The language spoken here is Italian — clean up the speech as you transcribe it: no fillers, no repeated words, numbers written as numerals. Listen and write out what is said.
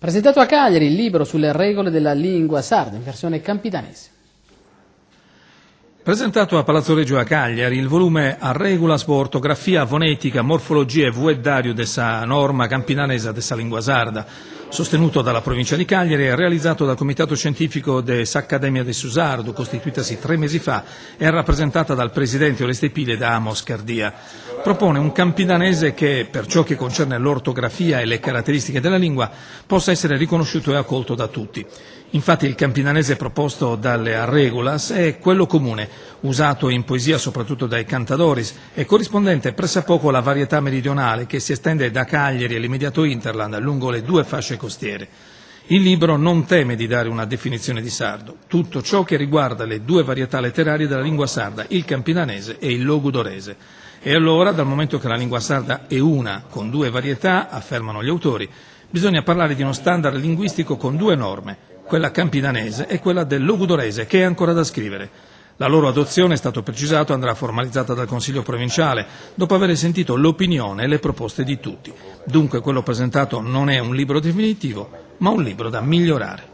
Presentato a Cagliari il libro sulle regole della lingua sarda in versione campidanese. Presentato a Palazzo Reggio a Cagliari il volume A regulas po ortografia, fonetica, morfologia e vueddario dessa norma campinanesa dessa lingua sarda, sostenuto dalla provincia di Cagliari e realizzato dal comitato scientifico dell'Accademia de Susardo, costituitasi 3 mesi fa e rappresentata dal presidente Oreste Pile da Amos Cardia. Propone un campidanese che, per ciò che concerne l'ortografia e le caratteristiche della lingua, possa essere riconosciuto e accolto da tutti. Infatti il campidanese proposto dalle A regulas è quello comune, usato in poesia soprattutto dai cantadoris e corrispondente pressappoco alla varietà meridionale che si estende da Cagliari e l'immediato Interland lungo le 2 fasce costiere. Il libro non teme di dare una definizione di sardo, tutto ciò che riguarda le 2 varietà letterarie della lingua sarda, il campidanese e il logudorese. E allora, dal momento che la lingua sarda è una, con 2 varietà, affermano gli autori, bisogna parlare di uno standard linguistico con 2 norme, quella campidanese e quella del logudorese, che è ancora da scrivere. La loro adozione, è stato precisato, andrà formalizzata dal Consiglio provinciale, dopo aver sentito l'opinione e le proposte di tutti. Dunque quello presentato non è un libro definitivo, ma un libro da migliorare.